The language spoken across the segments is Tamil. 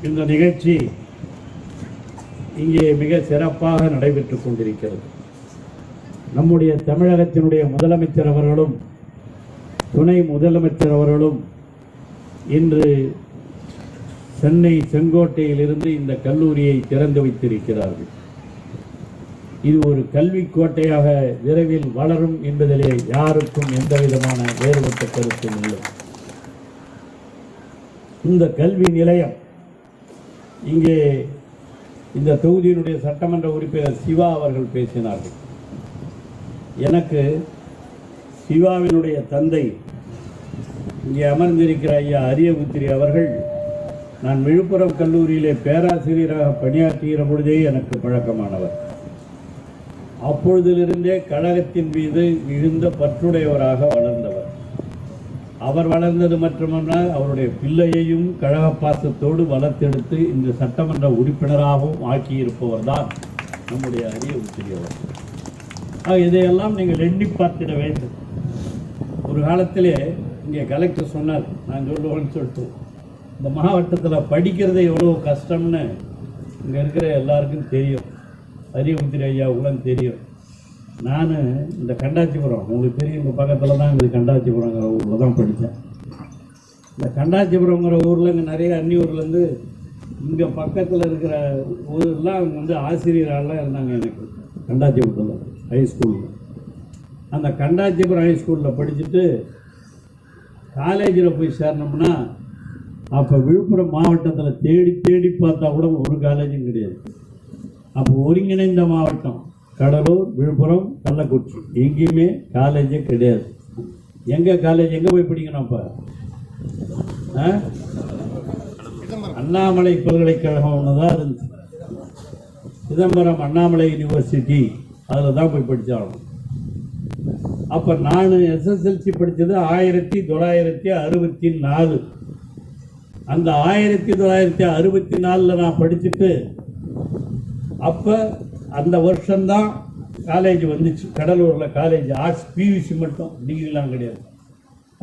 இந்த நிகழ்ச்சி இங்கே மிக சிறப்பாக நடைபெற்றுக் கொண்டிருக்கிறது. நம்முடைய தமிழகத்தினுடைய முதலமைச்சர் அவர்களும் துணை முதலமைச்சர் அவர்களும் இன்று சென்னை செங்கோட்டையிலிருந்து இந்த கல்லூரியை திறந்து வைத்திருக்கிறார்கள். இது ஒரு கல்வி கோட்டையாக விரைவில் வளரும் என்பதிலே யாருக்கும் எந்த விதமான வேறுபட்ட கருத்தும் இல்லை. இந்த கல்வி நிலையம் இங்கே இந்த தொகுதியினுடைய சட்டமன்ற உறுப்பினர் சிவா அவர்கள் பேசினார்கள். எனக்கு சிவாவினுடைய தந்தை இங்கே அமர்ந்திருக்கிற ஐயா அரியபுத்திரி அவர்கள் நான் விழுப்புரம் கல்லூரியிலே பேராசிரியராக பணியாற்றுகிற பொழுதே எனக்கு பழக்கமானவர். அப்பொழுதிலிருந்தே கழகத்தின் மீது மிகுந்த பற்றுடையவராக வளர்ந்தவர். அவர் வளர்ந்தது மட்டுமல்ல, அவருடைய பிள்ளையையும் கழக பாசத்தோடு வளர்த்தெடுத்து இந்த சட்டமன்ற உறுப்பினராகவும் ஆக்கியிருப்பவர் தான் நம்முடைய அரியபுத்திரி அவர். இதையெல்லாம் நீங்கள் எண்ணி பார்த்திட வேண்டும். ஒரு காலத்திலே இங்கே கலெக்டர் சொன்னார், நான் சொல்லுவேன்னு சொல்லிட்டு, இந்த மாவட்டத்தில் படிக்கிறது எவ்வளோ கஷ்டம்னு இங்கே இருக்கிற எல்லாருக்கும் தெரியும். அரியபுத்திரி ஐயாவுக்குலாம் தெரியும். நான் இந்த கண்டாச்சிபுரம், உங்களுக்கு தெரியும், இந்த பக்கத்தில் தான் இந்த கண்டாச்சிபுரங்கிற ஊரில் தான் படித்தேன். இந்த கண்டாச்சிபுரங்கிற ஊரில் இங்கே நிறைய அன்னியூர்லேருந்து இங்கே பக்கத்தில் இருக்கிற ஊரெலாம் அவங்க வந்து ஆசிரியராலாம் இருந்தாங்க. எனக்கு கண்டாச்சிபுரத்தில் ஹைஸ்கூலில், அந்த கண்டாச்சிபுரம் ஹைஸ்கூலில் படிச்சுட்டு காலேஜில் போய் சேரணும்னா அப்போ விழுப்புரம் மாவட்டத்தில் தேடி தேடி பார்த்தா கூட ஒரு காலேஜும் கிடையாது. அப்போ ஒருங்கிணைந்த மாவட்டம் கடலூர், விழுப்புரம், கள்ளக்குறிச்சி, எங்கேயுமே காலேஜே கிடையாது. எங்கே காலேஜ் எங்கே போய் படிக்கணும்? அப்போ அண்ணாமலை பல்கலைக்கழகம் ஒன்று தான் இருந்துச்சு. சிதம்பரம் அண்ணாமலை யூனிவர்சிட்டி, அதில் தான் போய் படித்தாகணும். அப்போ நான் எஸ்எஸ்எல்சி படித்தது 1964. அந்த 1964 நான் படிச்சுட்டு அப்போ அந்த வருஷம்தான் காலேஜ் வந்துச்சு. கடலூரில் காலேஜ் ஆர்ட்ஸ், பியூசி மட்டும், டிகிரிலாம் கிடையாது.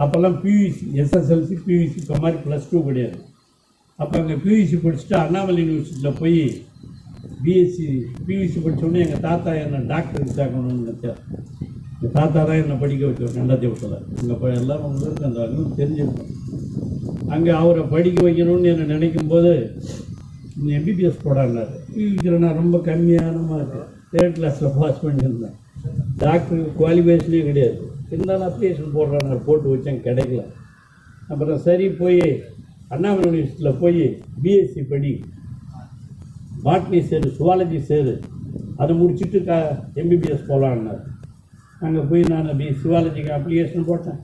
அப்போல்லாம் பியூசி, எஸ்எஸ்எல்சி பியூசி இப்போ மாதிரி +2 கிடையாது. அப்போ அங்கே பியூசி படிச்சுட்டு அண்ணாமலை யூனிவர்சிட்டியில் போய் பிஎஸ்சி பியூசி படித்தோடனே எங்கள் தாத்தா என்னை டாக்டருக்கு சேர்க்கணும்னு நினச்சார். எங்கள் தாத்தா தான் என்னை படிக்க வச்சோம் கண்டாச்சிபுரத்தில். அங்கே எல்லோரும் உங்களுக்கு அந்த அளவுக்கு தெரிஞ்சிருக்கும். அங்கே அவரை படிக்க வைக்கணும்னு என்னை நினைக்கும் போது எம்பிபிஎஸ் போடான்னாரு. பியூசியில் நான் ரொம்ப கம்மியான மார்க், 3rd கிளாஸில் பாஸ் பண்ணியிருந்தேன். டாக்டருக்கு குவாலிஃபிகேஷனே கிடையாது. இருந்தாலும் அப்ளிகேஷன் போடுறாங்க, போட்டு வச்சேன், கிடைக்கல. அப்புறம் சரி போய் அண்ணாமலை யூனிவர்சிட்டியில் போய் பிஎஸ்சி படி, பாட்னி சேரு, சுவாலஜி சேரு, அதை முடிச்சுட்டு எம்பிபிஎஸ் போகலான்னாரு. அங்கே போய் நான் சுவாலஜிக்கு அப்ளிகேஷன் போட்டேன்,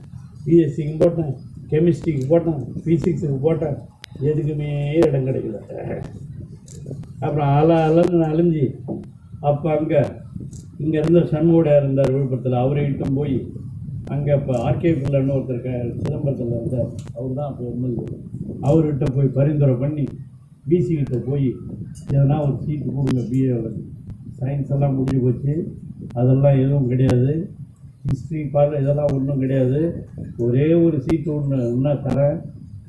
பிஎஸ்சிக்கு போட்டேன், கெமிஸ்ட்ரிக்கு போட்டேன், ஃபிசிக்ஸுக்கு போட்டேன், எதுக்குமே இடம் கிடைக்கல. அப்புறம் அலன்னு அலைஞ்சி அப்போ இங்கே இருந்த சண்முகடையார் இருந்தார் விழுப்புரத்தில், அவரை இட்டும் போய் அங்கே இப்போ ஆர்கே பிள்ளைன்னு ஒருத்தர் சிதம்பரத்தில் இருந்தார், அவர் தான் அப்போ எம்எல்ஏ. அவர்கிட்ட போய் பரிந்துரை பண்ணி பிசிகிட்ட போய் எதனா ஒரு சீட்டு கொடுங்க, பிஏவில் சயின்ஸ் எல்லாம் முடிஞ்சு போச்சு, அதெல்லாம் எதுவும் கிடையாது, ஹிஸ்ட்ரி இதெல்லாம் ஒன்றும் கிடையாது, ஒரே ஒரு சீட்டு ஒன்று இன்னும் தரேன்,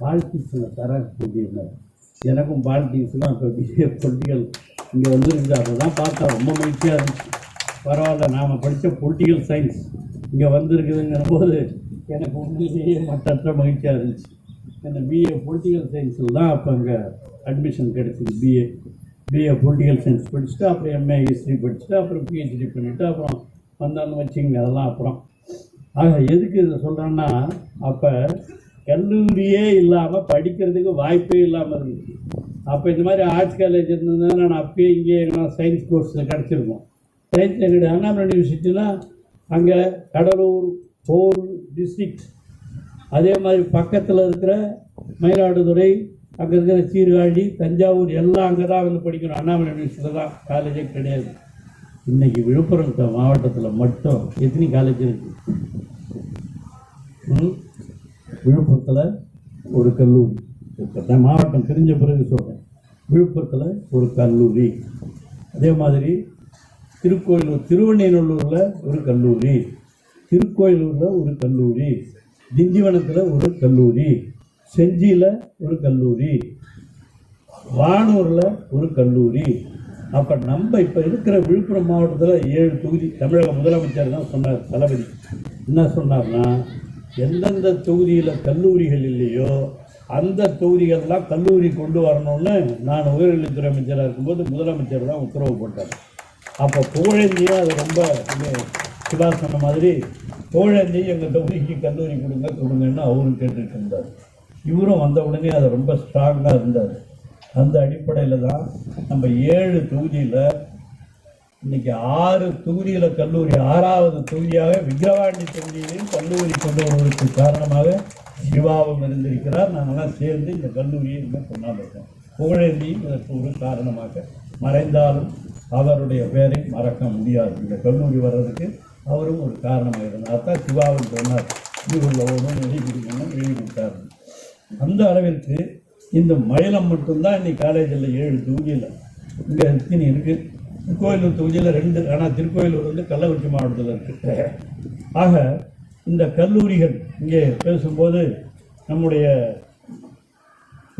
பாலிட்டிக்ஸில் தரேன் சொல்லியிருந்தார். எனக்கும் பாலிட்டிக்ஸ்லாம் இப்போ பிஏ பொலிட்டிக்கல் இங்கே வந்துருந்து அதை தான் பார்த்தா ரொம்ப மகிழ்ச்சியாக இருந்துச்சு. பரவாயில்ல, நாம் படித்த பொலிட்டிக்கல் சயின்ஸ் இங்கே வந்திருக்குதுங்கிற போது எனக்கு உண்மையிலேயே மற்றற்ற மகிழ்ச்சியாக இருந்துச்சு. ஏன்னா பிஏ பொலிட்டிக்கல் சயின்ஸில் தான் அப்போ அங்கே அட்மிஷன் கிடச்சிது. பிஏ பொலிட்டிக்கல் சயின்ஸ் படிச்சுட்டு அப்புறம் எம்ஏ ஹிஸ்ட்ரி படிச்சுட்டு அப்புறம் பிஹெச்டி பண்ணிவிட்டு அப்புறம் வந்தாலும் வச்சுங்க. அதெல்லாம் அப்புறம் எதுக்கு இதை சொல்கிறேன்னா, அப்போ கல்லூரியே இல்லாமல் படிக்கிறதுக்கு வாய்ப்பே இல்லாமல் இருந்துச்சு. அப்போ இந்த மாதிரி ஆர்ட்ஸ் காலேஜ் இருந்ததுன்னா நான் அப்பயே இங்கே சயின்ஸ் கோர்ஸில் கிடச்சிருக்கோம். சயின்ஸ் எங்களுடைய அண்ணாமலை யூனிவர்சிட்டிலாம் அங்கே கடலூர், போர் டிஸ்ட்ரிக்ட், அதே மாதிரி பக்கத்தில் இருக்கிற மயிலாடுதுறை, அங்கே இருக்கிற சீர்காழி, தஞ்சாவூர் எல்லாம் அங்கே தான் வந்து படிக்கணும். அண்ணாமலை யூனிவர்சிட்டியில் தான், காலேஜே கிடையாது. இன்றைக்கி விழுப்புரம் மாவட்டத்தில் மட்டும் எத்தனை காலேஜ் இருக்குது? விழுப்புரத்தில் ஒரு கல்லூரி, மாவட்டம் தெரிஞ்ச பிறகு சொல்கிறேன், விழுப்புரத்தில் ஒரு கல்லூரி. அதே மாதிரி திருக்கோயிலூர், திருவண்ணைநல்லூரில் ஒரு கல்லூரி, திருக்கோயிலூரில் ஒரு கல்லூரி, திண்டிவனத்தில் ஒரு கல்லூரி, செஞ்சியில் ஒரு கல்லூரி, வானூரில் ஒரு கல்லூரி. அப்போ நம்ம இப்போ இருக்கிற விழுப்புரம் மாவட்டத்தில் 7 தொகுதி. தமிழக முதலமைச்சர் தான் சொன்னார், தளபதி என்ன சொன்னார்னா, எந்தெந்த தொகுதியில் கல்லூரிகள் இல்லையோ அந்த தொகுதிகள்லாம் கல்லூரி கொண்டு வரணும்னு நான் உயர்கல்வித்துறை அமைச்சராக இருக்கும்போது முதலமைச்சர் தான் உத்தரவு போட்டார். அப்போ புகழேந்தியும் அது ரொம்ப சிவா சொன்ன மாதிரி புகழேந்தியும் எங்கள் தொகுதிக்கு கல்லூரி கொடுங்கன்னு அவரும் கேட்டுட்டு இருந்தார். இவரும் வந்த உடனே அதை ரொம்ப ஸ்ட்ராங்காக இருந்தார். அந்த அடிப்படையில் தான் நம்ம 7 தொகுதியில் இன்னைக்கு 6 தொகுதியில் கல்லூரி, 6வது தொகுதியாக விக்கிரவாண்டி தொகுதியிலையும் கல்லூரி கொண்டு வருவதற்கு காரணமாக சிவாவும் இருந்திருக்கிறார். நாங்கள்லாம் சேர்ந்து இந்த கல்லூரியை இன்னும் கொண்டாந்துருக்கோம். புகழேந்தியும் இதற்கு ஒரு காரணமாக, மறைந்தாலும் அவருடைய பெயரை மறக்க முடியாது. இந்த கல்லூரி வர்றதுக்கு அவரும் ஒரு காரணமாக இருந்தார். அதுதான் சிவாவும் சொன்னார், ஊரில் ஒன்றும் எழுதி கொடுக்கணும், எழுதி கொடுத்தாரு. அந்த அளவிற்கு இந்த மயிலம் மட்டும்தான் இன்னைக்கு காலேஜில் 7 தொகுதியில் இங்கே எத்தனை இருக்குது. திருக்கோயிலூர் தொகுதியில் 2, ஆனால் திருக்கோயிலூர் வந்து கள்ளக்குறிச்சி மாவட்டத்தில் இருக்குது. ஆக இந்த கல்லூரிகள் இங்கே பேசும்போது நம்முடைய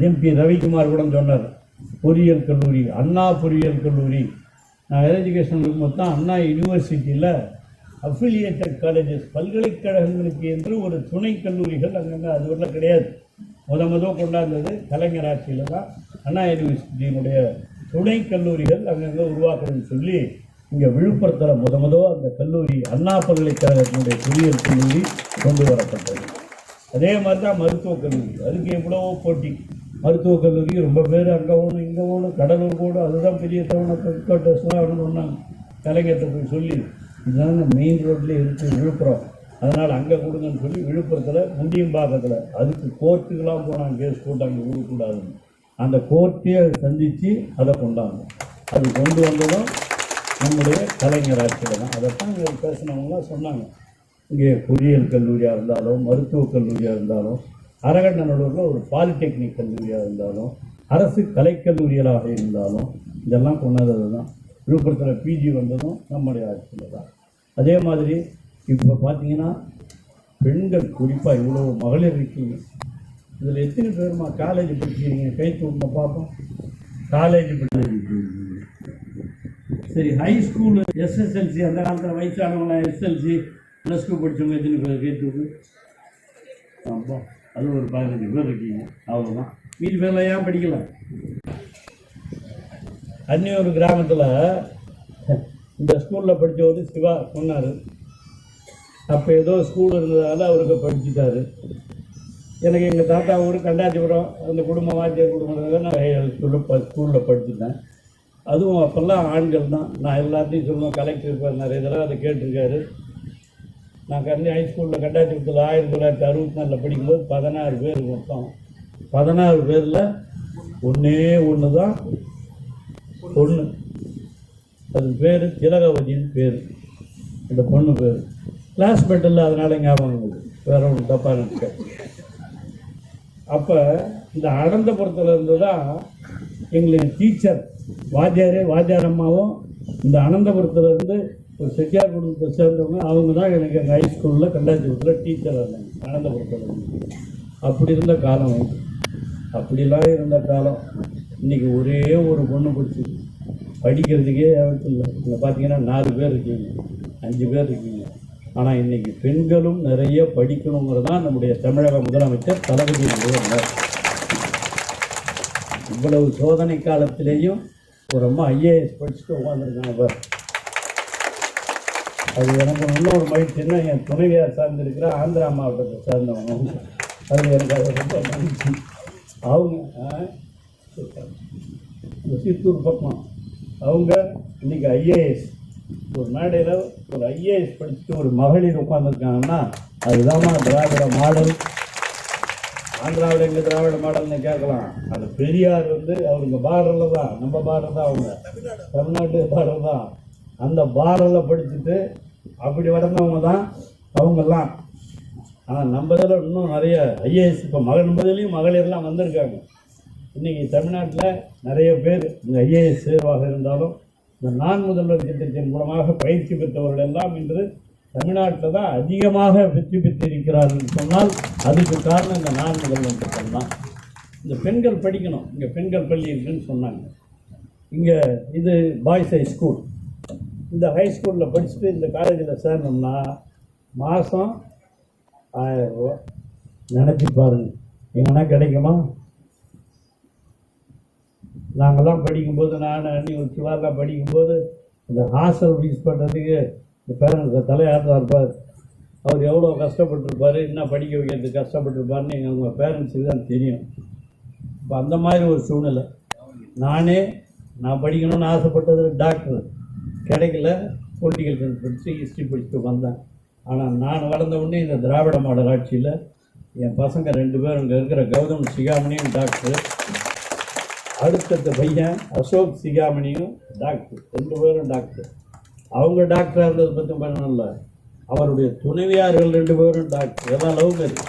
எம்பி ரவிக்குமார் கூட சொன்னார், பொறியியல் கல்லூரி, அண்ணா பொறியியல் கல்லூரி. நான் எஜுகேஷன் இருக்கும்போது தான் அண்ணா யூனிவர்சிட்டியில் அஃபிலியேட்டட் காலேஜஸ், பல்கலைக்கழகங்களுக்கு என்று ஒரு துணை கல்லூரிகள் அங்கங்கே அது வரலாம் கிடையாது. முதல் கொண்டாந்தது கலைஞர் ஆட்சியில் தான் அண்ணா யூனிவர்சிட்டியினுடைய துணை கல்லூரிகள் அங்கங்கே உருவாக்குறதுன்னு சொல்லி இங்கே விழுப்புரத்தில் அந்த கல்லூரி அண்ணா பல்கலைக்கழகத்தினுடைய பொறியியல் கல்லூரி கொண்டு வரப்பட்டது. அதே மாதிரி தான் மருத்துவக் கல்லூரி, அதுக்கு எவ்வளவோ போட்டி. மருத்துவக் கல்லூரி ரொம்ப பேர் அங்கே ஒன்று இங்கே ஒன்று கடலூர் கூட, அதுதான் பெரிய டவுன், ஹெட் குவார்ட்டர்ஸ்லாம் வேணும்னு ஒன்றாங்க. கலைஞர்கிட்ட போய் சொல்லி இதுதான் மெயின் ரோட்லேயே இருக்குது விழுப்புரம், அதனால் அங்கே கொடுங்கன்னு சொல்லி விழுப்புரத்தில் முண்டியம்பாக்கத்தில் அதுக்கு கோர்ட்டுக்கெல்லாம் போனாங்க, கேஸ் போட்டு அங்கே கொடுக்கக்கூடாதுன்னு. அந்த கோர்ட்டையே சந்தித்து அதை கொண்டாங்க. அது கொண்டு வந்ததும் நம்முடைய கலைஞர் ஆட்சியில் தான். அதைத்தான் இங்கே பேசினவங்களாம் சொன்னாங்க. இங்கே பொறியியல் கல்லூரியாக இருந்தாலும், மருத்துவக் கல்லூரியாக இருந்தாலும், அரகண்டநல்லூரில் ஒரு பாலிடெக்னிக் கல்லூரியாக இருந்தாலும், அரசு கலைக்கல்லூரிகளாக இருந்தாலும் இதெல்லாம் கொண்டாந்தது தான். விழுப்புரத்தில் பிஜி வந்ததும் நம்முடைய ஆட்சியில் தான். அதே மாதிரி இப்போ பார்த்தீங்கன்னா பெண்கள் குறிப்பாக இவ்வளோ மகளிர் இருக்கீங்க. இதில் எத்தனை பேருமா காலேஜ் படிச்சிருக்கீங்க? கை தூக்க பார்ப்போம். காலேஜ் படிச்சிருக்கீங்க, சரி. ஹை ஸ்கூலு, எஸ்எஸ்எல்சி, அந்த காலத்தில் வயசானவங்களாம் எஸ்எல்சி +2 படித்தவங்க எத்தனை பேர் கை தூக்கு? அப்போ அது ஒரு 15 பேர் இருக்கீங்க, அவ்வளோதான். மீதி பேரில் ஏன் படிக்கலாம்? அன்னியூர் கிராமத்தில் இந்த ஸ்கூலில் படித்தவர் சிவா சொன்னார். அப்போ ஏதோ ஸ்கூல் இருந்ததால் அவருக்கு படிச்சுட்டாரு. எனக்கு எங்கள் தாத்தா ஊர் கண்டாச்சிபுரம், அந்த குடும்பம் வாத்தியார் குடும்பம், நான் ஸ்கூலில் படிச்சுட்டேன். அதுவும் அப்போல்லாம் ஆண்கள் தான். நான் எல்லாத்தையும் சொல்லுவேன், கலெக்டர் இப்போ நிறைய தடவை அதை கேட்டிருக்காரு. நான் ஹைஸ்கூலில் கண்டாச்சிபுரத்தில் 1964 படிக்கும்போது 16 பேர் மொத்தம். 16 பேரில் ஒன்று தான் பொண்ணு. அது பேர் திலகவதின்னு பேர், இந்த பொண்ணு பேர். கிளாஸ்மேட் இல்லை, அதனால ஞாபகம் வேற ஒன்று தப்பாக நினைக்க. அப்போ இந்த அனந்தபுரத்தில் இருந்து தான் எங்களுக்கு டீச்சர், வாத்தியார் அம்மாவும் இந்த அனந்தபுரத்துலேருந்து ஒரு செட்டியார் குடும்பத்தை சேர்ந்தவங்க, அவங்க தான் எனக்கு எங்கள் ஹைஸ்கூலில் கண்டாச்சிபுரத்தில் டீச்சராக இருந்தாங்க, அனந்தபுரத்தில் இருந்து. அப்படி இருந்த காலம், அப்படிலாம் இருந்த காலம். இன்றைக்கி ஒரே ஒரு பொண்ணு பிடிச்சி படிக்கிறதுக்கே இல்லை. இங்கே பார்த்தீங்கன்னா 4 பேர் இருக்கீங்க, 5 பேர் இருக்கீங்க. ஆனால் இன்றைக்கி பெண்களும் நிறைய படிக்கணுங்கிறது தான் நம்முடைய தமிழக முதலமைச்சர் தளபதி இருந்தார். இவ்வளவு சோதனை காலத்திலேயும் ஒரு அம்மா ஐஏஎஸ் படிச்சுட்டு உட்காந்துருக்காங்க. அது எனக்கு இன்னொரு மகிழ்ச்சின்னா, என் துணைவியார் சார்ந்திருக்கிற ஆந்திரா மாவட்டத்தை சார்ந்தவங்க. அது எனக்கு அது ரொம்ப மகிழ்ச்சி. அவங்க சித்தூர் பக்கம், அவங்க இன்றைக்கி ஐஏஎஸ், ஒரு மேடையில் ஒரு ஐஏஎஸ் படிச்சுட்டு ஒரு மகளிர் உட்காந்துருக்காங்கன்னா அதுதான் திராவிட மாடல். ஆந்திராவில் எங்கள் திராவிட மாடல்னு கேட்கலாம். அது பெரியார் வந்து அவருக்கு பார்டரில் தான், நம்ம பார்டர் தான், அவங்க தமிழ்நாட்டு பார்டர் தான். அந்த பார்டரில் படிச்சுட்டு அப்படி வளர்ந்தவங்க தான் அவங்கெல்லாம். ஆனால் நம்ம இதில் இன்னும் நிறைய ஐஏஎஸ், இப்போ நம்மதிலையும் மகளிர்லாம் வந்திருக்காங்க. இன்றைக்கி தமிழ்நாட்டில் நிறைய பேர் இந்த ஐஏஎஸ் தேர்வாக இருந்தாலும் இந்த நான் முதல்வர் திட்டத்தின் மூலமாக பயிற்சி பெற்றவர்கள் எல்லாம் இன்று தமிழ்நாட்டில் தான் அதிகமாக வெற்றி பெற்றிருக்கிறார்கள் சொன்னால் அதுக்கு காரணம் இந்த நான் முதல்வர் திட்டம் தான். இந்த பெண்கள் படிக்கணும், இங்கே பெண்கள் பள்ளி இருக்குன்னு சொன்னாங்க. இங்கே இது பாய்ஸ் ஹை ஸ்கூல். இந்த ஹை ஸ்கூலில் படிச்சுட்டு இந்த காலேஜில் சேரணும்னா மாதம் 1000 ரூபா. நினச்சி பாருங்க, எங்கன்னா கிடைக்குமா? நாங்கள்லாம் படிக்கும்போது, நான் ஒரு சிவாலாம் படிக்கும்போது இந்த ஹாஸ்டல் ஃபீஸ் பண்ணுறதுக்கு இந்த பேரண்ட்ஸ் தலையார்தான் இருப்பார். அவர் எவ்வளோ கஷ்டப்பட்டுருப்பார், என்ன படிக்க வைக்கிறதுக்கு கஷ்டப்பட்டுருப்பாருன்னு எங்கள் பேரண்ட்ஸுக்கு தான் தெரியும். இப்போ அந்த மாதிரி ஒரு சூழ்நிலை. நான் படிக்கணும்னு ஆசைப்பட்டது டாக்டர் கிடைக்கல, பொலிட்டிக்கல் சயின்ஸ் படித்து ஹிஸ்ட்ரி படிச்சுட்டு வந்தேன். ஆனால் நான் வளர்ந்த உடனே இந்த திராவிட மாடல் ஆட்சியில் என் பசங்க 2 பேரும் இங்கே இருக்கிற கௌதம் சிகாமணியும் டாக்டர், அடுத்த பையன் அசோக் சிகாமணியும் டாக்டர், 2 பேரும் டாக்டர். அவங்க டாக்டராக இருந்தது பற்றி பண்ணல, அவருடைய துணைவியார்கள் 2 பேரும் டாக்டர். எல்லாம் லவ் மேரேஜ்,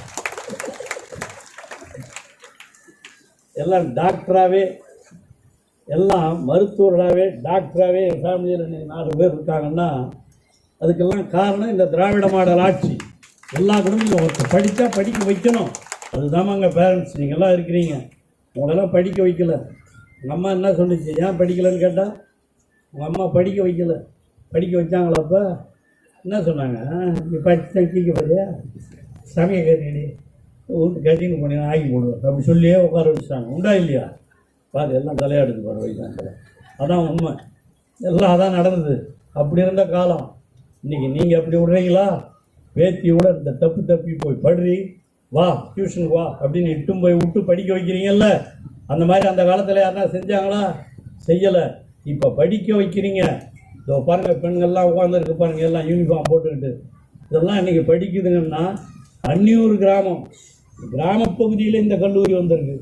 எல்லாம் டாக்டராகவே, எல்லாம் மருத்துவர்களாகவே டாக்டராகவே என் ஃபேமிலியில் 4 பேர் இருக்காங்கன்னா அதுக்கெல்லாம் காரணம் இந்த திராவிட மாடல் ஆட்சி. எல்லா குடும்பங்களும் ஒருத்தர் படித்தா படிக்க வைக்கணும். அதுதான் எங்கள் பேரண்ட்ஸ். நீங்கள்லாம் இருக்கிறீங்க, உங்களெல்லாம் படிக்க வைக்கல. உங்கள் அம்மா என்ன சொன்னிச்சு, ஏன் படிக்கலைன்னு கேட்டால் உங்கள் அம்மா படிக்க வைக்கல. படிக்க வச்சாங்களா? அப்போ என்ன சொன்னாங்க, நீ படிச்சு கீக்க போறியா, சமைய கேட்டீங்க வீட்டு கேட்டின்னு போனீங்கன்னா ஆக்கி போடுவேன் அப்படி சொல்லியே உட்கார வச்சுட்டாங்க. உண்டா இல்லையா? பாரு, எல்லாம் தலையாடுது பாரு வயசாங்க. அதான் உண்மை, எல்லாம் அதான் நடந்தது. அப்படி இருந்த காலம். இன்றைக்கி நீங்கள் அப்படி விடுறீங்களா? பேத்தியோட இந்த தப்பி போய் படுறி, வா டியூஷனுக்கு வா அப்படின்னு இட்டும் போய் விட்டு படிக்க வைக்கிறீங்கல்ல. அந்த மாதிரி அந்த காலத்தில் யாருன்னா செஞ்சாங்களா? செய்யலை. இப்போ படிக்க வைக்கிறீங்க. இதோ பாருங்கள், பெண்கள்லாம் உட்காந்துருக்கு பாருங்கள், எல்லாம் யூனிஃபார்ம் போட்டுக்கிட்டு. இதெல்லாம் இன்றைக்கி படிக்குதுங்கன்னா அன்னியூர் கிராமப்பகுதியில் இந்த கல்லூரி வந்திருக்கு.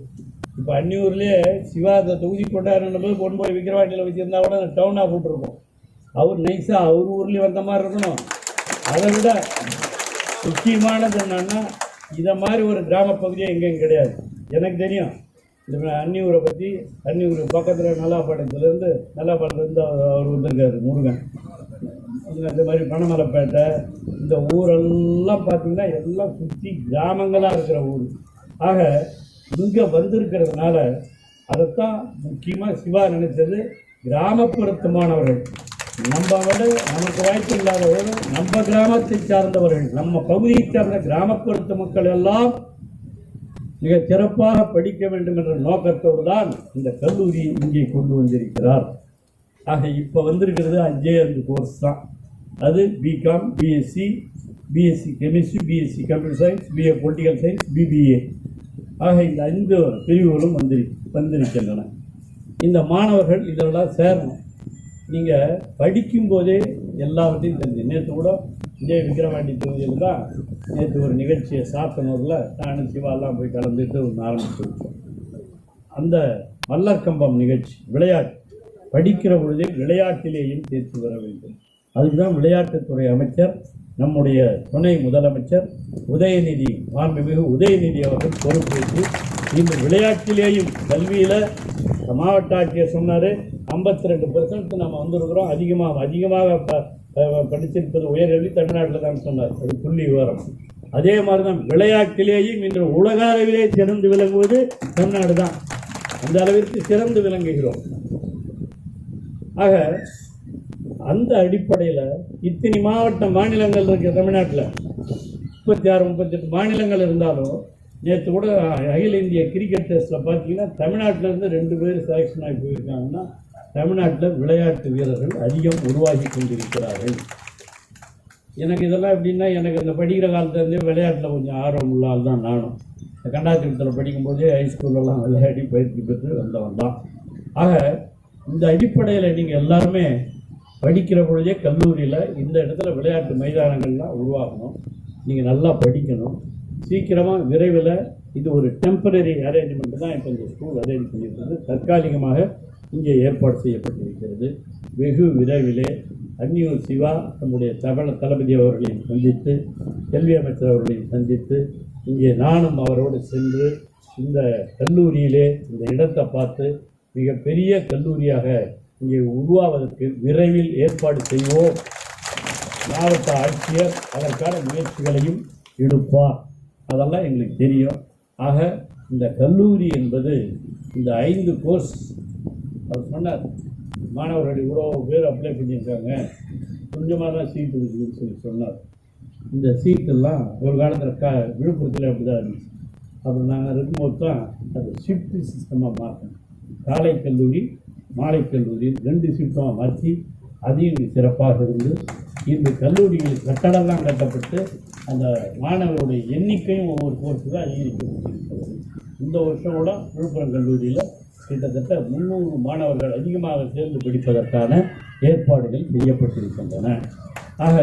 இப்போ அன்னியூர்லேயே சிவா தொகுதி கொண்டாடுறது போய் விக்கிரவாண்டியில் வச்சுருந்தா கூட டவுனாக போட்டிருக்கோம். அவர் நைஸாக அவர் ஊர்லேயும் வந்த மாதிரி இருக்கணும். அதை விட முக்கியமானது என்னன்னா, இதை மாதிரி ஒரு கிராமப்பகுதியாக எங்கேயும் கிடையாது. எனக்கு தெரியும் இந்த அன்னியூரை பற்றி. அன்னியூர் பக்கத்தில் நல்லாப்பாளையத்துலேருந்து அவர் வந்திருக்காரு முருகன். இந்த மாதிரி பனமலைப்பேட்டை, இந்த ஊரெல்லாம் பார்த்திங்கன்னா எல்லாம் சுற்றி கிராமங்களாக இருக்கிற ஊர். ஆக இங்கே வந்திருக்கிறதுனால அதைத்தான் முக்கியமாக சிவா நினைச்சது. கிராமப்புறத்து மாணவர்கள், நம்ம விட நமக்கு வாய்ப்பு இல்லாதவர்கள், நம்ம கிராமத்தை சார்ந்தவர்கள், நம்ம பகுதியை சார்ந்த கிராமப்புறத்து மக்கள் எல்லாம் மிக சிறப்பாக படிக்க வேண்டும் என்ற நோக்கத்தோடு தான் இந்த கல்லூரி இங்கே கொண்டு வந்திருக்கிறார். ஆக இப்போ வந்திருக்கிறது 5 கோர்ஸ் தான். அது BCom, BSc chemistry, BSc computer science, BA political science, BBA. ஆக இந்த 5 பிரிவுகளும் வந்திருக்கின்றன. இந்த மாணவர்கள் இதெல்லாம் சேரணும். நீங்கள் படிக்கும்போதே எல்லாவற்றையும் தெரிஞ்சு. நேற்று கூட இதே விக்கிரவாண்டி தொகுதியில் தான் நேற்று ஒரு நிகழ்ச்சியை சாத்தனூரில் நானும் சிவாலாம் போய் கலந்துட்டு ஒன்று ஆரம்பிச்சுருக்கோம். அந்த மல்லர்கம்பம் நிகழ்ச்சி, விளையாட்டு. படிக்கிற பொழுதே விளையாட்டிலேயும் தேர்ச்சி வர வேண்டும். அதுதான் விளையாட்டுத்துறை அமைச்சர், நம்முடைய துணை முதலமைச்சர் மாண்புமிகு உதயநிதி அவர்கள் பொறுப்பேற்று இந்த விளையாட்டிலேயும் கல்வியில் மாவட்ட ஆட்சியர் சொன்னார் 52% நம்ம வந்திருக்கிறோம். அதிகமாக படிச்சிருப்பது உயர்கல்வி தமிழ்நாட்டில் தான் சொன்னார். அது புள்ளி விவரம். அதே மாதிரி தான் விளையாட்டிலேயும் இன்று உலக அளவிலே சிறந்து விளங்குவது தமிழ்நாடு தான். அந்த அளவிற்கு சிறந்து விளங்குகிறோம். ஆக அந்த அடிப்படையில் இத்தனை மாநிலங்கள் இருக்குது தமிழ்நாட்டில். 36-38 மாநிலங்கள் இருந்தாலும் நேற்று கூட அகில இந்திய கிரிக்கெட் டெஸ்ட்டில் பார்த்தீங்கன்னா தமிழ்நாட்டிலேருந்து 2 பேர் செலெக்ஷன் ஆகி போயிருக்காங்கன்னா தமிழ்நாட்டில் விளையாட்டு வீரர்கள் அதிகம் உருவாகி கொண்டிருக்கிறார்கள். எனக்கு இதெல்லாம் எப்படின்னா, எனக்கு இந்த படிக்கிற காலத்துலேருந்தே விளையாட்டில் கொஞ்சம் ஆர்வம் உள்ள ஆள் தான் நானும். இந்த கண்டாத்திரத்தில் படிக்கும்போதே ஹைஸ்கூல்லலாம் விளையாடி பயிற்சி பெற்று வந்தவன் தான். ஆக இந்த அடிப்படையில் நீங்கள் எல்லாருமே படிக்கிற பொழுதே கல்லூரியில் இந்த இடத்துல விளையாட்டு மைதானங்கள்லாம் உருவாகணும். நீங்கள் நல்லா படிக்கணும். சீக்கிரமாக விரைவில் இது ஒரு டெம்பரரி அரேஞ்ச்மெண்ட் தான் இப்போ இந்த ஸ்கூல் அரேஞ்ச் பண்ணியிருக்கிறது. தற்காலிகமாக இங்கே ஏற்பாடு செய்யப்பட்டிருக்கிறது. வெகு விரைவிலே அன்னியூர் சிவா நம்முடைய தளபதி அவர்களையும் சந்தித்து, கல்வி அமைச்சர் அவர்களையும் சந்தித்து, இங்கே நானும் அவரோடு சென்று இந்த கல்லூரியிலே இந்த இடத்தை பார்த்து மிகப்பெரிய கல்லூரியாக இங்கே உருவாவதற்கு விரைவில் ஏற்பாடு செய்வோம். மாவட்ட ஆட்சியர் அதற்கான முயற்சிகளையும் எடுப்பார். அதெல்லாம் எங்களுக்கு தெரியும். ஆக இந்த கல்லூரி என்பது இந்த 5 கோர்ஸ் அவர் சொன்னார், மாணவர்கள் இவ்வளோ பேர் அப்ளை பண்ணியிருக்காங்க, கொஞ்சமாக தான் சீட்டு இருக்குதுன்னு சொன்னார். இந்த சீட்டெல்லாம் ஒரு காலத்தில் விழுப்புரத்தில் அப்படி தான் இருந்துச்சு. அப்புறம் நாங்கள் இருக்கும்போது தான் அது ஷிஃப்ட் சிஸ்டமாக மாற்றணும். காலை கல்லூரி மாலை கல்லூரி 2 ஷிஃப்டாக மாற்றி அதையும் சிறப்பாக இருந்து இந்த கல்லூரியில் கட்டடம்லாம் கட்டப்பட்டு அந்த மாணவருடைய எண்ணிக்கையும் ஒவ்வொரு கோர்ஸுக்கு அதிகரிக்கப்பட்டிருக்கிறது. இந்த வருஷம் கூட விழுப்புரம் கல்லூரியில் கிட்டத்தட்ட 300 மாணவர்கள் அதிகமாக சேர்ந்து படிப்பதற்கான ஏற்பாடுகள் செய்யப்பட்டிருக்கின்றன. ஆக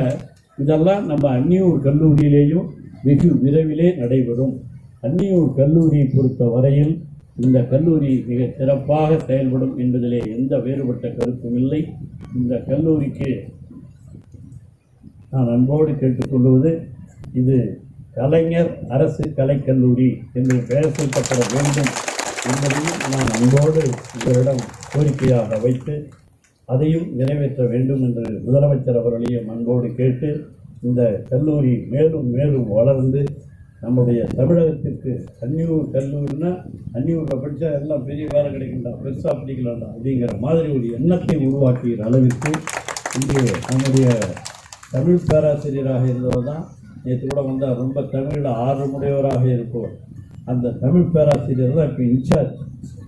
இதெல்லாம் நம்ம அன்னியூர் கல்லூரியிலேயும் வெகு விரைவிலே நடைபெறும். அன்னியூர் கல்லூரியை பொறுத்த வரையில் இந்த கல்லூரி மிக சிறப்பாக செயல்படும் என்பதிலே எந்த வேறுபட்ட கருத்தும் இல்லை. இந்த கல்லூரிக்கு நான் அன்போடு கேட்டுக்கொள்வது, இது கலைஞர் அரசு கலைக்கல்லூரி என்று பெயர் சூட்டப்பட வேண்டும் என்பதையும் நான் அன்போடு இவரிடம் கோரிக்கையாக வைத்து அதையும் நிறைவேற்ற வேண்டும் என்று முதலமைச்சர் அவர்களையும் அன்போடு கேட்டு இந்த கல்லூரி மேலும் மேலும் வளர்ந்து நம்முடைய தமிழகத்திற்கு அன்னியூர் கல்லூரினா அன்னியூரில் படித்தா எல்லாம் பெரிய வேலை கிடைக்கின்றா, பெருசாக படிக்கலாம்டா அப்படிங்கிற மாதிரி ஒரு எண்ணத்தை உருவாக்குகிற அளவிற்கு இங்கே நம்முடைய தமிழ் பேராசிரியராக இருந்தவர் தான் நேற்று கூட வந்தால் ரொம்ப தமிழில் ஆர்வமுடையவராக இருப்பவர். அந்த தமிழ் பேராசிரியர் தான் இப்போ இன்சார்ஜ்.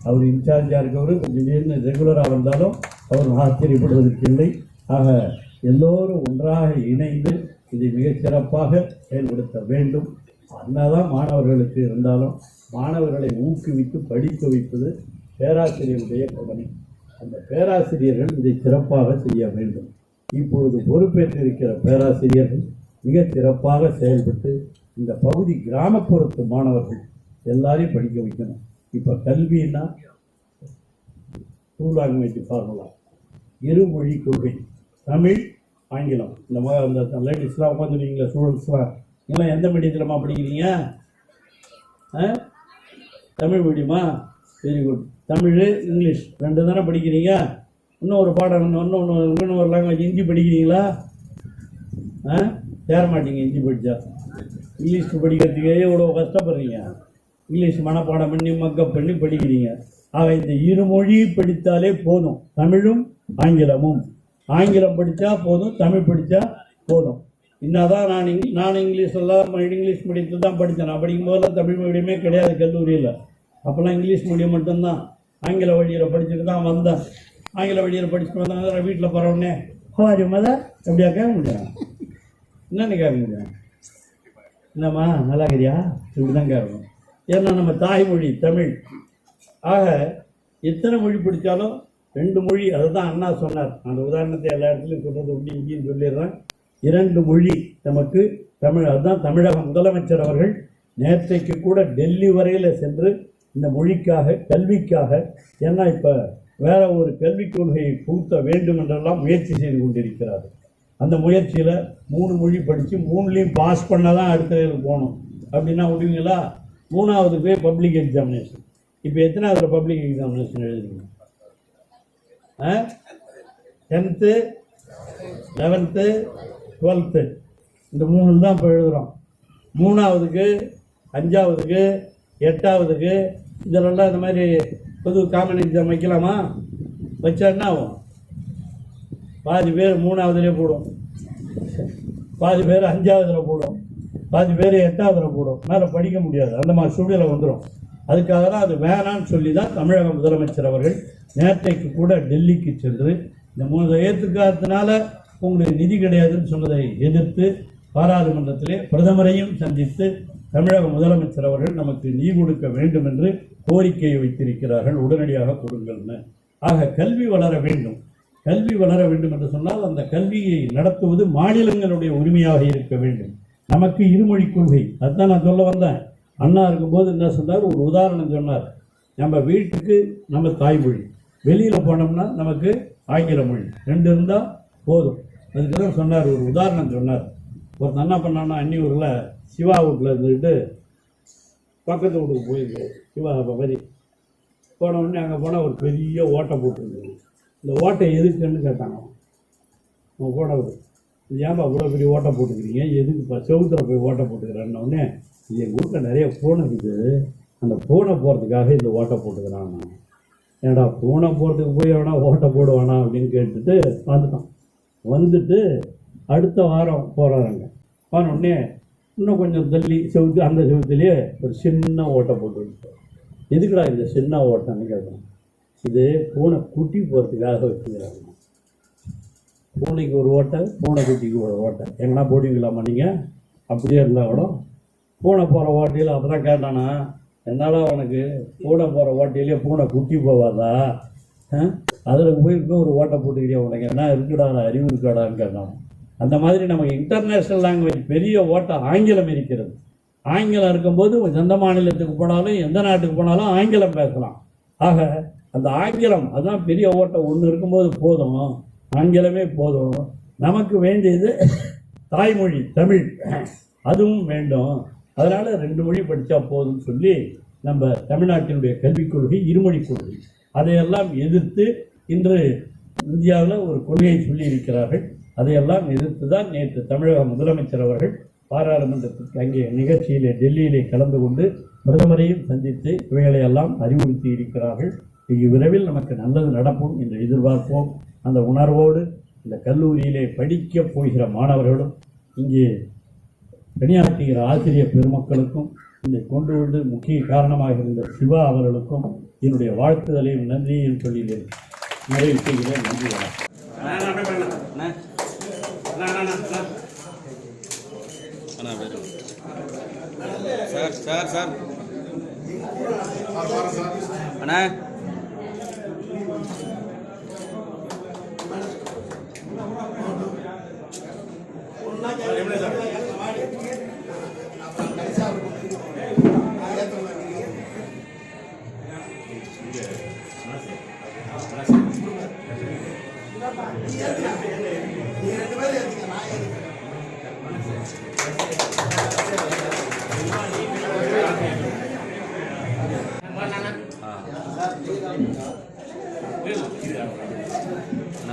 அவர் இன்சார்ஜாக இருக்கவர் திடீர்னு ரெகுலராக வந்தாலும் அவர் ஆச்சரியப்படுவதற்கு இல்லை. ஆக எல்லோரும் ஒன்றாக இணைந்து இதை மிகச் சிறப்பாக செயல்படுத்த வேண்டும். அண்ணாதான் மாணவர்களுக்கு இருந்தாலும் மாணவர்களை ஊக்குவித்து படிக்க வைப்பது பேராசிரியருடைய கடமை. அந்த பேராசிரியர்கள் இதை சிறப்பாக செய்ய வேண்டும். இப்பொழுது பொறுப்பேற்றிருக்கிற பேராசிரியர்கள் மிக சிறப்பாக செயல்பட்டு இந்த பகுதி கிராமப்புறத்து மாணவர்கள் எல்லாரையும் படிக்க வைக்கணும். இப்போ கல்வின்னா 2 லாங்குவேஜ் ஃபார்முலா, இருமொழி கொள்கை, தமிழ் ஆங்கிலம். இந்த லேடிஸ்லாம் உட்காந்துருக்கீங்களா, ஸ்டூடெண்ட்ஸ்லாம் நீங்களாம் எந்த மீடியத்திலமா படிக்கிறீங்க? தமிழ் மீடியமா? Very good. தமிழ் இங்கிலீஷ் 2 தானே படிக்கிறீங்க. இன்னும் ஒரு பாடம் இன்னும் ஒரு லாங்குவேஜ் ஹிந்தி படிக்கிறீங்களா? சேர மாட்டீங்க. ஹிந்தி படித்தா இங்கிலீஷ் படிக்கிறதுக்கே இவ்வளோ கஷ்டப்படுறீங்க. இங்கிலீஷ் மனப்பாடம் பண்ணி மக்கப் பண்ணி படிக்கிறீங்க. ஆக இந்த இருமொழி படித்தாலே போதும். தமிழும் ஆங்கிலமும். ஆங்கிலம் படித்தா போதும், தமிழ் படித்தா போதும். என்னதான் நான் இங்கிலீஷெல்லாம் இங்கிலீஷ் மீடியத்தில் தான் படித்தேன். நான் படிக்கும் போதெல்லாம் தமிழ் மீடியமே கிடையாது கல்லூரியில். அப்போல்லாம் இங்கிலீஷ் மீடியம் மட்டும்தான். ஆங்கில வழியில் படிச்சுட்டு தான் வந்தேன். ஆங்கில வழியில் படிச்சுட்டு வந்தாங்க. வீட்டில் பரவனே ஹவாரி மதர் எப்படியா கேட்க முடியும்? என்னென்னு கேட்க முடியும்? என்னம்மா நல்லா இருக்கிறியா? இப்படி தான் கேட்கணும். ஏன்னா நம்ம தாய்மொழி தமிழ். ஆக எத்தனை மொழி படித்தாலும் 2 மொழி, அதை தான் அண்ணா சொன்னார். அந்த உதாரணத்தை எல்லா இடத்துலையும் சொல்கிறது உண்டு, இங்கேயும் சொல்லிடுறேன். 2 மொழி நமக்கு தமிழ். அதுதான் தமிழக முதலமைச்சர் அவர்கள் நேற்றைக்கு கூட டெல்லி வரையில் சென்று இந்த மொழிக்காக கல்விக்காக, ஏன்னா இப்போ வேற ஒரு கல்விக் கொள்கையை புகுத்த வேண்டும் என்றெல்லாம் முயற்சி செய்து கொண்டிருக்கிறார். அந்த முயற்சியில் 3 மொழி படித்து 3லையும் பாஸ் பண்ண தான் அடுத்த போகணும். அப்படின்னா விடுவீங்களா? 3வது போய் பப்ளிக் எக்ஸாமினேஷன். இப்போ எத்தனாவது பப்ளிக் எக்ஸாமினேஷன் எழுதுறீங்க? 10th 11th 12th இந்த 3 தான் இப்போ எழுதுகிறோம். 3வதுக்கு 5வதுக்கு 8வதுக்கு இதெல்லாம் இந்த மாதிரி பொது காமன் எக்ஸாம் வைக்கலாமா? வச்சா என்ன ஆகும்? பாதி பேர் 3வதுலேயே போடும், பாதி பேர் 5வதுல போடும், பாதி பேர் 8வதுல போடும். மேலே படிக்க முடியாது. அந்த மாதிரி சூழ்நிலை வந்துடும். அதுக்காக தான் அது வேணான்னு சொல்லி தான் தமிழக முதலமைச்சர் அவர்கள் நேற்றைக்கு கூட டெல்லிக்கு சென்று இந்த 3 ஏற்றுக்காததுனால உங்களுக்கு நிதி கிடையாதுன்னு சொன்னதை எதிர்த்து பாராளுமன்றத்திலே பிரதமரையும் சந்தித்து தமிழக முதலமைச்சர் அவர்கள் நமக்கு நிதி கொடுக்க வேண்டும் என்று கோரிக்கையை வைத்திருக்கிறார்கள். உடனடியாக கொடுங்கள்னு. ஆக கல்வி வளர வேண்டும். கல்வி வளர வேண்டும் என்று சொன்னால் அந்த கல்வியை நடத்துவது மாநிலங்களுடைய உரிமையாக இருக்க வேண்டும். நமக்கு இருமொழி கொள்கை, அதுதான் நான் சொல்ல வந்தேன். அண்ணா இருக்கும்போது என்ன சொன்னார்? ஒரு உதாரணம் சொன்னார். நம்ம வீட்டுக்கு நம்ம தாய்மொழி, வெளியில் போனோம்னா நமக்கு ஆங்கில மொழி 2 இருந்தால் போதும். அதுக்கு தான் சொன்னார். ஒரு உதாரணம் சொன்னார். ஒருத்தர் என்ன பண்ணான்னா அன்னியூரில் சிவா வீட்டில் இருந்துக்கிட்டு பக்கத்து வீட்டுக்கு போயிருக்கு. சிவா மாதிரி போன உடனே அங்கே போனால் ஒரு பெரிய ஓட்டை போட்டுருந்தது. இந்த ஓட்டை எதுக்குன்னு கேட்டாங்க. அவன் கூட ஏன்பா இவ்வளோ பெரிய ஓட்டை போட்டுக்கிறீங்க, எதுக்குப்பா செவுத்துல போய் ஓட்டை போட்டுக்கிறேன்னொடனே, இது எங்கள் வீட்டில் நிறைய பூனை இருக்குது, அந்த பூனை போகிறதுக்காக இந்த ஓட்டை போட்டுக்கிறான். ஏடா பூனை போகிறதுக்கு போய் எவனா ஓட்டை போடுவானா அப்படின்னு கேட்டுட்டு வந்துட்டு அடுத்த வாரம் போகிறாருங்க. போனோடனே இன்னும் கொஞ்சம் தள்ளி செவுத்து, அந்த செவுத்துலேயே ஒரு சின்ன ஓட்டை போட்டு விட்டு, எதுக்குடா இந்த சின்ன ஓட்டைன்னு கேட்கணும். இது பூனை குட்டி போகிறதுக்காக வச்சுக்கிறாங்க. பூனைக்கு ஒரு ஓட்டை, பூனை குட்டிக்கு ஒரு ஓட்டை. எங்கன்னா போடுவீங்களாம்மா நீங்கள்? அப்படியே இருந்தால் கூட பூனை போகிற ஓட்டையில் அப்போ தான் கேட்டானா, என்னால் உனக்கு பூனை போகிற ஓட்டையிலே பூனை குட்டி போவாதா, அதில் போயிருக்கும் ஒரு ஓட்டை போட்டுக்கிறியா, உனக்கு என்ன இருக்குடா அறிவு இருக்காடான்னு கேட்டான். அந்த மாதிரி நமக்கு இன்டர்நேஷ்னல் லாங்குவேஜ் பெரிய ஓட்டை ஆங்கிலம் இருக்கிறது. ஆங்கிலம் இருக்கும்போது எந்த மாநிலத்துக்கு போனாலும் எந்த நாட்டுக்கு போனாலும் ஆங்கிலம் பேசலாம். ஆக அந்த ஆங்கிலம் அதுதான் பெரிய ஓட்டை ஒன்று இருக்கும்போது போதும், ஆங்கிலமே போதும். நமக்கு வேண்டியது தாய்மொழி தமிழ், அதுவும் வேண்டும். அதனால் 2 மொழி படித்தா போதும்னு சொல்லி நம்ம தமிழ்நாட்டினுடைய கல்விக் கொள்கை இருமொழி கொள்கை, அதையெல்லாம் எதிர்த்து இன்று இந்தியாவில் ஒரு கொள்கையை சொல்லி இருக்கிறார்கள். அதையெல்லாம் எதிர்த்து தான் நேற்று தமிழக முதலமைச்சர் அவர்கள் பாராளுமன்றத்திற்கு அங்கே நிகழ்ச்சியிலே டெல்லியிலே கலந்து கொண்டு பிரதமரையும் சந்தித்து இவைகளை எல்லாம் அறிவுறுத்தி இருக்கிறார்கள். இங்கு விரைவில் நமக்கு நல்லது நடக்கும் என்று எதிர்பார்ப்போம். அந்த உணர்வோடு இந்த கல்லூரியிலே படிக்கப் போகிற மாணவர்களும் இங்கே பணியாற்றுகிற ஆசிரியர் பெருமக்களுக்கும் இதை கொண்டு வந்து முக்கிய காரணமாக இருந்த சிவா அவர்களுக்கும் என்னுடைய வாழ்த்துதலையும் நன்றியும் சொல்லி நிறைவு செய்கிறேன். நன்றி. சார் அண்ணா அண்ணா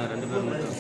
2 பேர் மட்டும்